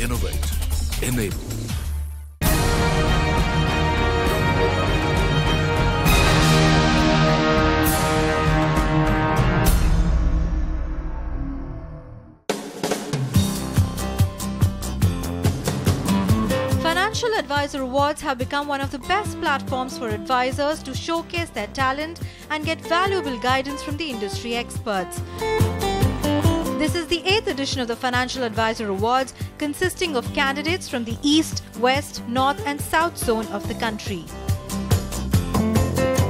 Innovate. Enable. Financial Advisor Awards have become one of the best platforms for advisors to showcase their talent and get valuable guidance from the industry experts. This is the 8th edition of the Financial Advisor Awards, consisting of candidates from the East, West, North and South zone of the country.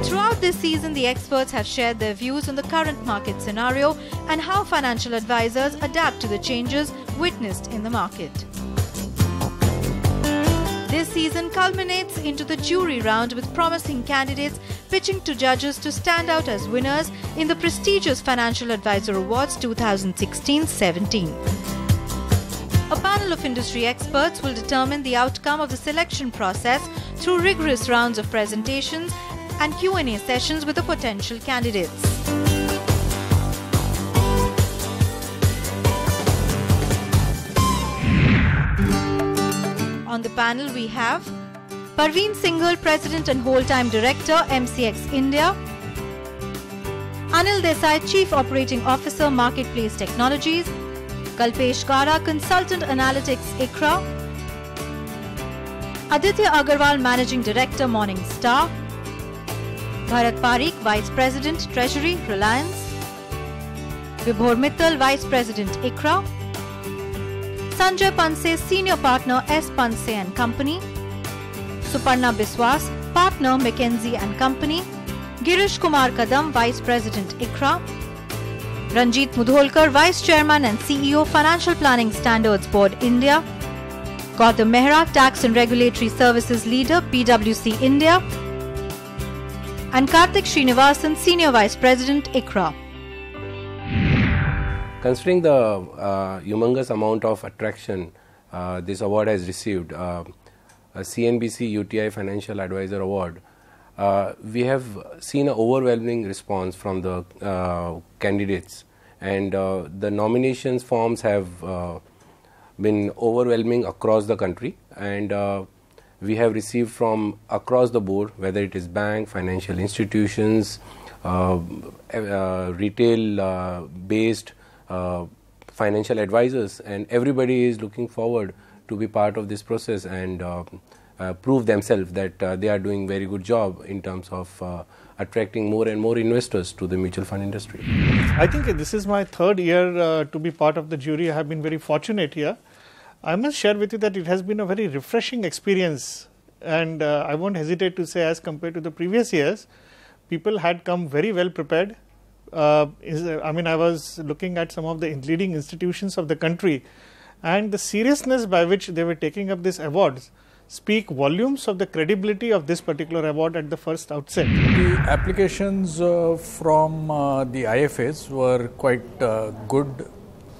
Throughout this season, the experts have shared their views on the current market scenario and how financial advisors adapt to the changes witnessed in the market. This season culminates into the jury round with promising candidates pitching to judges to stand out as winners in the prestigious Financial Advisor Awards 2016-17. A panel of industry experts will determine the outcome of the selection process through rigorous rounds of presentations and Q&A sessions with the potential candidates. On the panel we have Parveen Singhal, President and Whole-Time Director, MCX India; Anil Desai, Chief Operating Officer, Marketplace Technologies; Kalpesh Kara, Consultant Analytics, ICRA; Aditya Agarwal, Managing Director, Morningstar; Bharat Parikh, Vice President, Treasury, Reliance; Vibhor Mittal, Vice President, ICRA; Sanjay Panse, Senior Partner, S. Panse & Company; Suparna Biswas, Partner, McKinsey & Company; Girish Kumar Kadam, Vice President, ICRA; Ranjit Mudholkar, Vice Chairman and CEO, Financial Planning Standards Board, India; Gautam Mehra, Tax and Regulatory Services Leader, PwC India; and Karthik Srinivasan, Senior Vice President, ICRA. Considering the humongous amount of attraction this award has received, CNBC UTI Financial Advisor Award, we have seen an overwhelming response from the candidates, and the nominations forms have been overwhelming across the country, and we have received from across the board, whether it is bank, financial institutions, retail based financial advisors, and everybody is looking forward to be part of this process and prove themselves that they are doing very good job in terms of attracting more and more investors to the mutual fund industry. I think this is my third year to be part of the jury. I have been very fortunate here. I must share with you that it has been a very refreshing experience, and I won't hesitate to say, as compared to the previous years, people had come very well prepared. I was looking at some of the leading institutions of the country, and the seriousness by which they were taking up these awards speak volumes of the credibility of this particular award at the first outset. The applications from the IFAs were quite good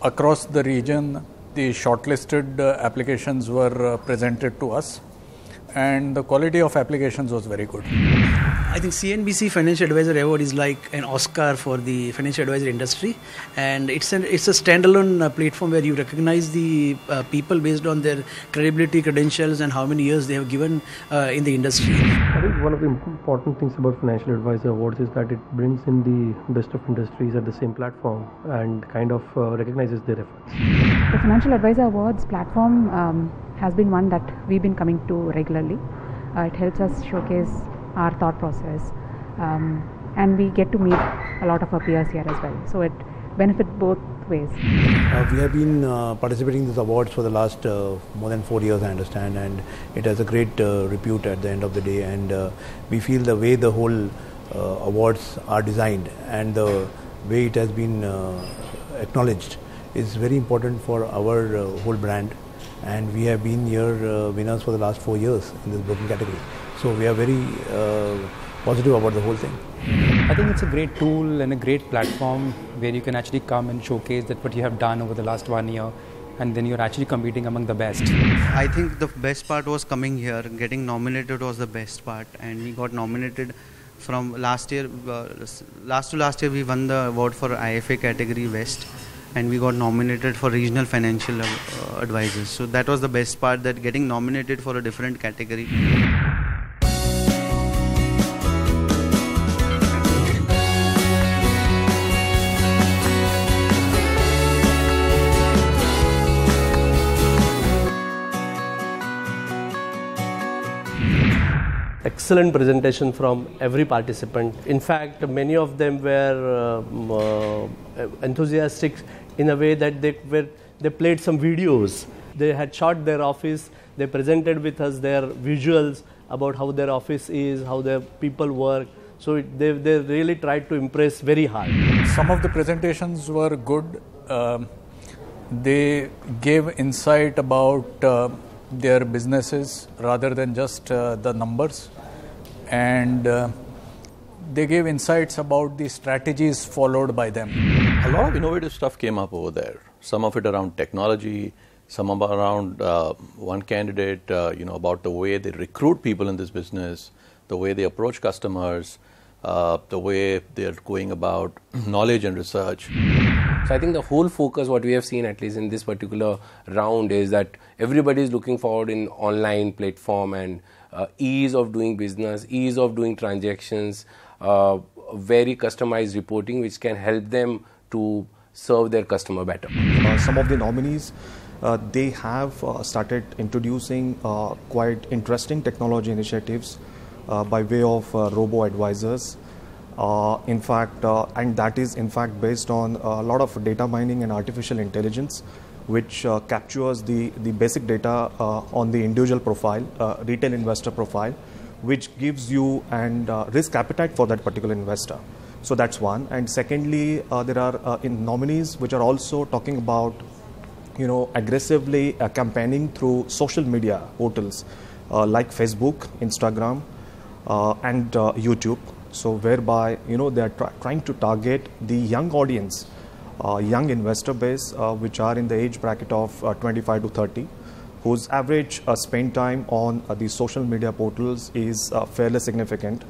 across the region. The shortlisted applications were presented to us, and the quality of applications was very good. I think CNBC Financial Advisor Award is like an Oscar for the financial advisory industry, and it's a standalone platform where you recognize the people based on their credibility, credentials, and how many years they have given in the industry. I think one of the important things about Financial Advisor Awards is that it brings in the best of industries at the same platform and kind of recognizes their efforts. The Financial Advisor Awards platform has been one that we've been coming to regularly. It helps us showcase our thought process, and we get to meet a lot of our peers here as well. So it benefits both ways. We have been participating in these awards for the last more than 4 years, I understand, and it has a great repute at the end of the day, and we feel the way the whole awards are designed and the way it has been acknowledged is very important for our whole brand, and we have been here winners for the last 4 years in this broking category. So we are very positive about the whole thing. I think it's a great tool and a great platform where you can actually come and showcase that what you have done over the last 1 year, and then you're actually competing among the best. I think the best part was coming here. Getting nominated was the best part, and we got nominated from last year. Last year we won the award for IFA category West, and we got nominated for regional financial advisors. So that was the best part, that getting nominated for a different category. Excellent presentation from every participant. In fact, many of them were enthusiastic in a way that they played some videos. They had shot their office. They presented with us their visuals about how their office is, how their people work. So they really tried to impress very hard. Some of the presentations were good. They gave insight about their businesses rather than just the numbers, and they gave insights about the strategies followed by them. A lot of innovative stuff came up over there. Some of it around technology, some around one candidate, about the way they recruit people in this business, the way they approach customers, the way they're going about knowledge and research. So I think the whole focus, what we have seen at least in this particular round, is that everybody is looking forward in online platform and ease of doing business, ease of doing transactions, very customized reporting which can help them to serve their customer better. Some of the nominees, they have started introducing quite interesting technology initiatives by way of robo-advisors. In fact, and that is in fact based on a lot of data mining and artificial intelligence, which captures the basic data on the individual profile, retail investor profile, which gives you and risk appetite for that particular investor. So that's one. And secondly, there are nominees which are also talking about, aggressively campaigning through social media portals like Facebook, Instagram, and YouTube. So whereby they are trying to target the young audience, young investor base, which are in the age bracket of 25 to 30, whose average spend time on these social media portals is fairly significant.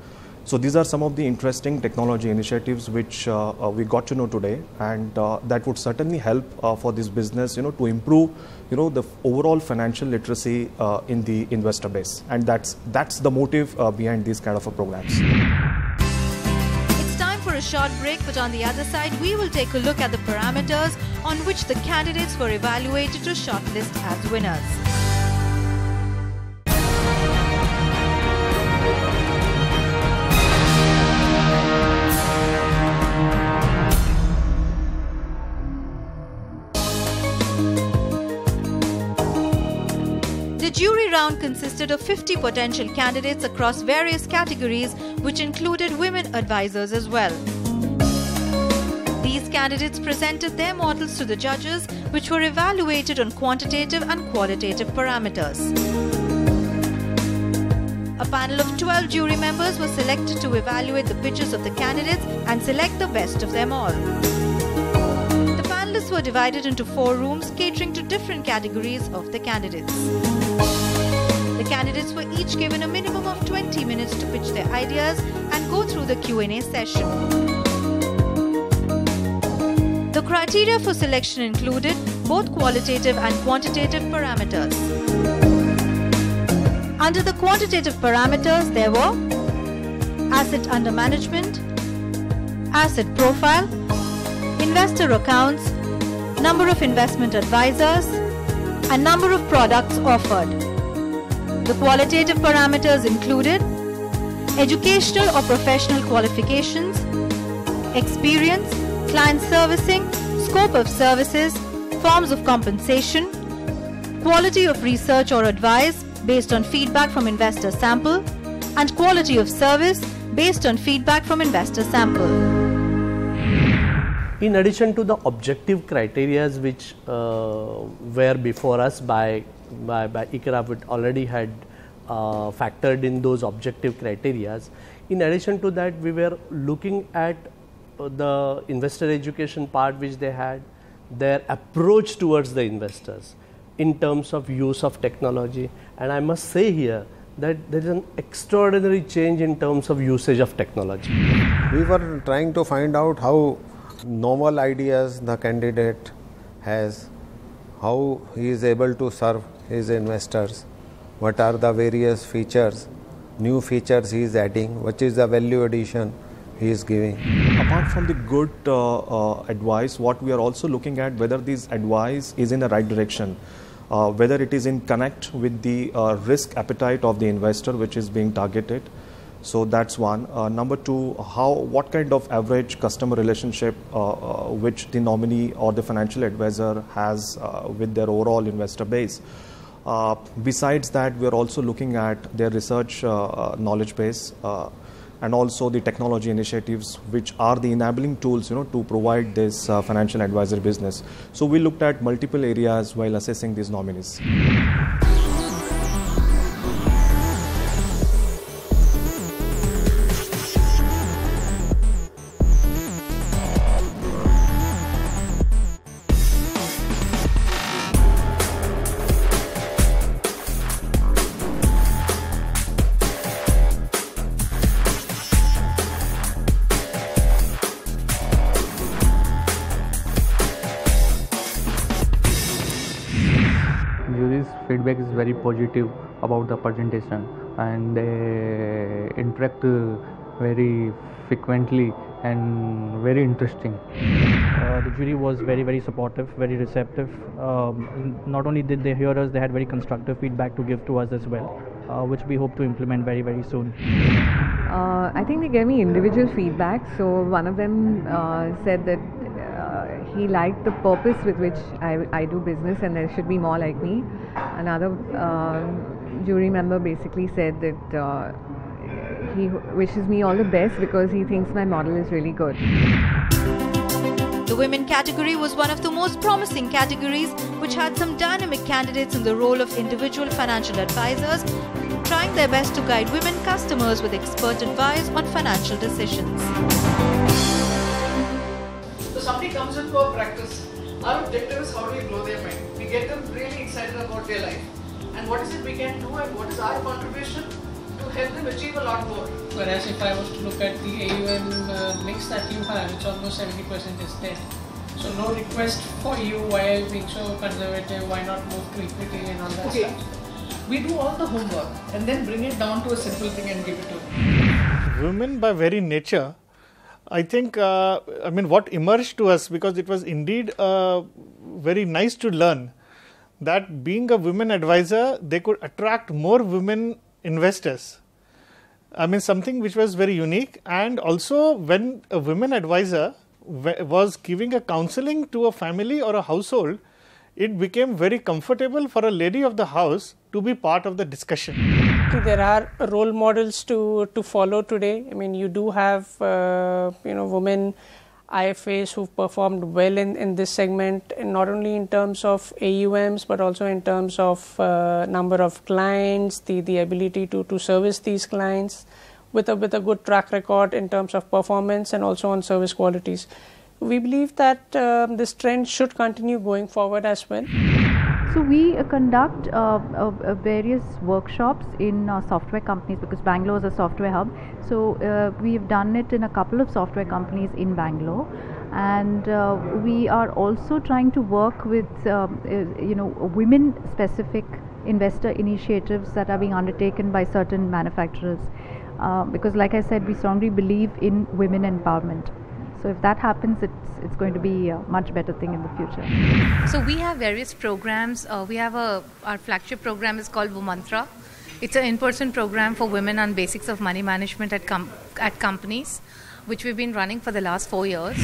So these are some of the interesting technology initiatives which we got to know today, and that would certainly help for this business, to improve, the overall financial literacy in the investor base, and that's the motive behind these kind of programs. It's time for a short break, but on the other side, we will take a look at the parameters on which the candidates were evaluated to shortlist as winners. The jury round consisted of 50 potential candidates across various categories, which included women advisors as well. These candidates presented their models to the judges, which were evaluated on quantitative and qualitative parameters. A panel of 12 jury members was selected to evaluate the pitches of the candidates and select the best of them all. The panelists were divided into 4 rooms catering to different categories of the candidates. The candidates were each given a minimum of 20 minutes to pitch their ideas and go through the Q&A session. The criteria for selection included both qualitative and quantitative parameters. Under the quantitative parameters, there were asset under management, asset profile, investor accounts, number of investment advisors, and number of products offered. The qualitative parameters included educational or professional qualifications, experience, client servicing, scope of services, forms of compensation, quality of research or advice based on feedback from investor sample, and quality of service based on feedback from investor sample. In addition to the objective criteria which were before us by ICRA, which already had factored in those objective criteria. In addition to that, we were looking at the investor education part which they had, their approach towards the investors in terms of use of technology, and I must say here that there is an extraordinary change in terms of usage of technology. We were trying to find out how novel ideas the candidate has, how he is able to serve his investors, what are the various features, new features he is adding, what is the value addition he is giving. Apart from the good advice, what we are also looking at whether this advice is in the right direction, whether it is in connect with the risk appetite of the investor which is being targeted. So that's one. Number two, what kind of average customer relationship which the nominee or the financial advisor has with their overall investor base. Besides that, we are also looking at their research knowledge base and also the technology initiatives which are the enabling tools to provide this financial advisor business. So we looked at multiple areas while assessing these nominees. Jury's feedback is very positive about the presentation, and they interact very frequently and very interesting. The jury was very supportive, very receptive. Not only did they hear us, they had very constructive feedback to give to us as well, which we hope to implement very soon. I think they gave me individual feedback. So one of them said that he liked the purpose with which I do business and there should be more like me. Another jury member basically said that he wishes me all the best because he thinks my model is really good. The women category was one of the most promising categories, which had some dynamic candidates in the role of individual financial advisors, trying their best to guide women customers with expert advice on financial decisions. So somebody comes in for practice. Our objective is how do we blow their mind? We get them really excited about their life. And what is it we can do and what is our contribution to help them achieve a lot more? Whereas if I was to look at the AUM mix that you have, it's almost 70% is there. So no request for you, why are you being so conservative, why not move to equity and all that stuff? We do all the homework and then bring it down to a simple thing and give it to them. Women by very nature, I think, what emerged to us, because it was indeed very nice to learn that being a women advisor, they could attract more women investors. Something which was very unique. And also when a women advisor was giving a counseling to a family or a household, it became very comfortable for a lady of the house to be part of the discussion. There are role models to follow today. You do have women IFAs who've performed well in this segment, not only in terms of AUMs but also in terms of number of clients, the ability to service these clients with a good track record in terms of performance and also on service qualities. We believe that this trend should continue going forward as well. So we conduct various workshops in software companies because Bangalore is a software hub. So we have done it in a couple of software companies in Bangalore, and we are also trying to work with women-specific investor initiatives that are being undertaken by certain manufacturers. Because, like I said, we strongly believe in women empowerment. So if that happens, it's going to be a much better thing in the future. So we have various programs. We have our flagship program is called Vumantra. It's an in-person program for women on basics of money management at companies, which we've been running for the last 4 years.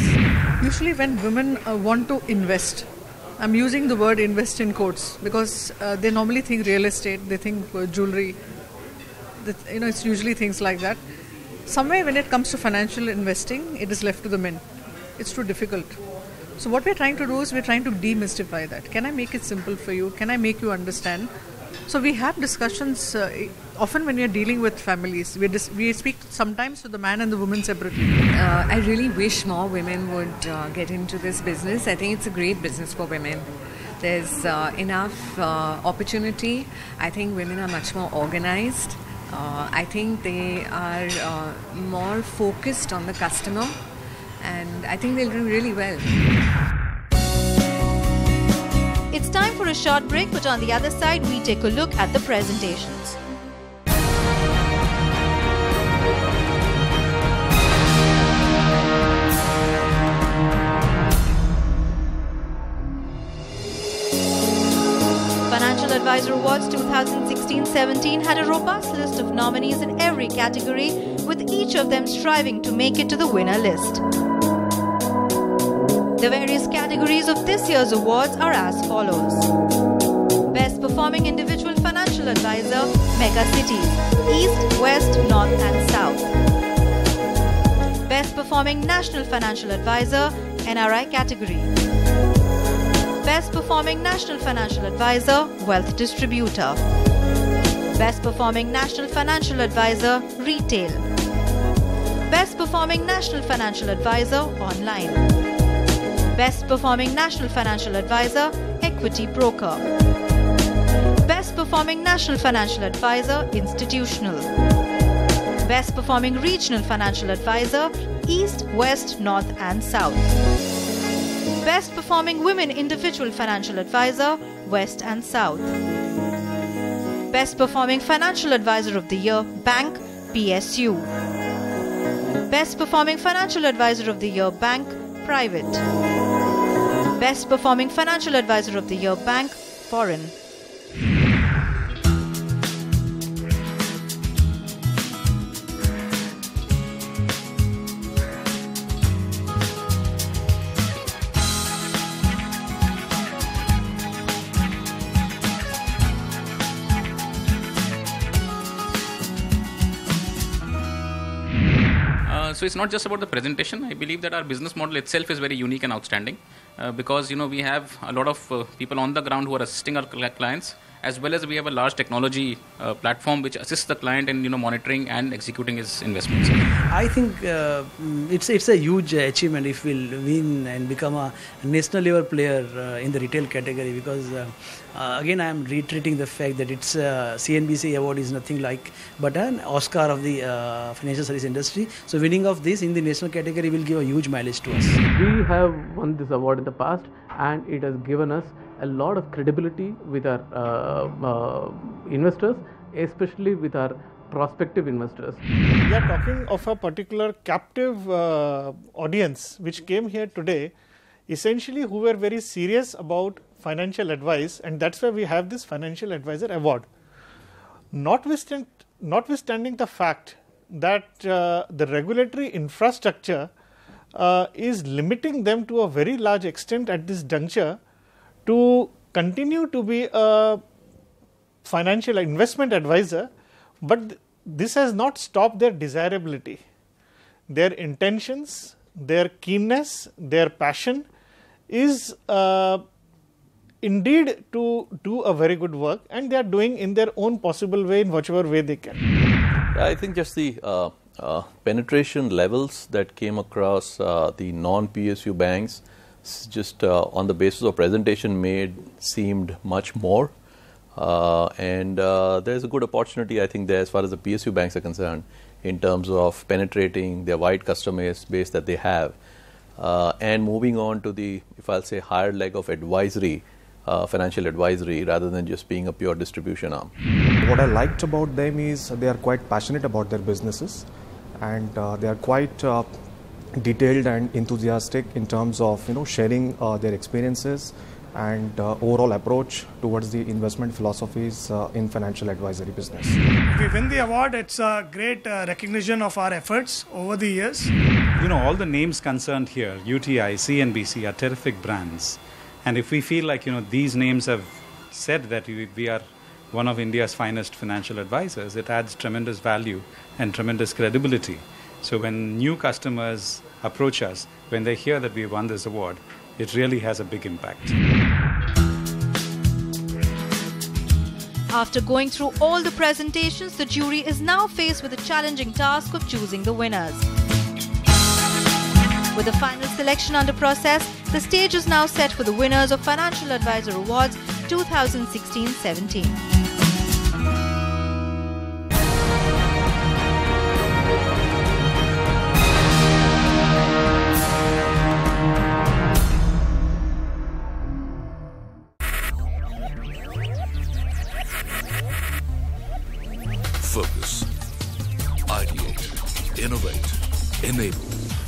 Usually when women want to invest, I'm using the word invest in quotes because they normally think real estate, they think jewelry, it's usually things like that. Somewhere when it comes to financial investing, it is left to the men. It's too difficult. So what we're trying to do is we're trying to demystify that. Can I make it simple for you? Can I make you understand? So we have discussions often when we are dealing with families. We speak sometimes to the man and the woman separately. I really wish more women would get into this business. I think it's a great business for women. There's enough opportunity. I think women are much more organized. I think they are more focused on the customer, and I think they'll do really well. It's time for a short break, but on the other side, we take a look at the presentations. Financial Advisor Awards 2016-17 had a robust list of nominees in every category, with each of them striving to make it to the winner list. The various categories of this year's awards are as follows. Best Performing Individual Financial Advisor, Mega Cities, East, West, North and South. Best Performing National Financial Advisor, NRI category. Best Performing National Financial Advisor, Wealth Distributor. Best Performing National Financial Advisor, Retail. Best Performing National Financial Advisor, Online. Best Performing National Financial Advisor, Equity Broker. Best Performing National Financial Advisor, Institutional. Best Performing Regional Financial Advisor, East, West, North and South. Best Performing Women Individual Financial Advisor, West and South. Best Performing Financial Advisor of the Year, Bank, PSU. Best Performing Financial Advisor of the Year, Bank, Private. Best Performing Financial Advisor of the Year, Bank, Foreign. So it's not just about the presentation. I believe that our business model itself is very unique and outstanding because we have a lot of people on the ground who are assisting our clients, as well as we have a large technology platform which assists the client in monitoring and executing his investments. I think it's a huge achievement if we'll win and become a national level player in the retail category, because again I am reiterating the fact that it's CNBC award is nothing like but an Oscar of the financial service industry. So winning of this in the national category will give a huge mileage to us. We have won this award in the past, and it has given us a lot of credibility with our investors, especially with our prospective investors. We are talking of a particular captive audience which came here today, essentially who were very serious about financial advice, and that's why we have this Financial Advisor Award. Notwithstanding the fact that the regulatory infrastructure is limiting them to a very large extent at this juncture to continue to be a financial investment advisor, but this has not stopped their desirability. Their intentions, their keenness, their passion is indeed to do a very good work, and they are doing in their own possible way, in whichever way they can. I think just the penetration levels that came across the non-PSU banks, just on the basis of presentation made, seemed much more. And there's a good opportunity, I think, there as far as the PSU banks are concerned, in terms of penetrating their wide customer base that they have, and moving on to the, if I'll say, higher leg of advisory, financial advisory, rather than just being a pure distribution arm. What I liked about them is they are quite passionate about their businesses, and they are quite detailed and enthusiastic in terms of sharing their experiences and overall approach towards the investment philosophies in financial advisory business. If we win the award, it's a great recognition of our efforts over the years. All the names concerned here, UTI, CNBC, are terrific brands. And if we feel like, these names have said that we are one of India's finest financial advisors, it adds tremendous value and tremendous credibility. So when new customers approach us, when they hear that we won this award, it really has a big impact. After going through all the presentations, the jury is now faced with the challenging task of choosing the winners. With the final selection under process, the stage is now set for the winners of Financial Advisor Awards 2016-17. Innovate. Enable.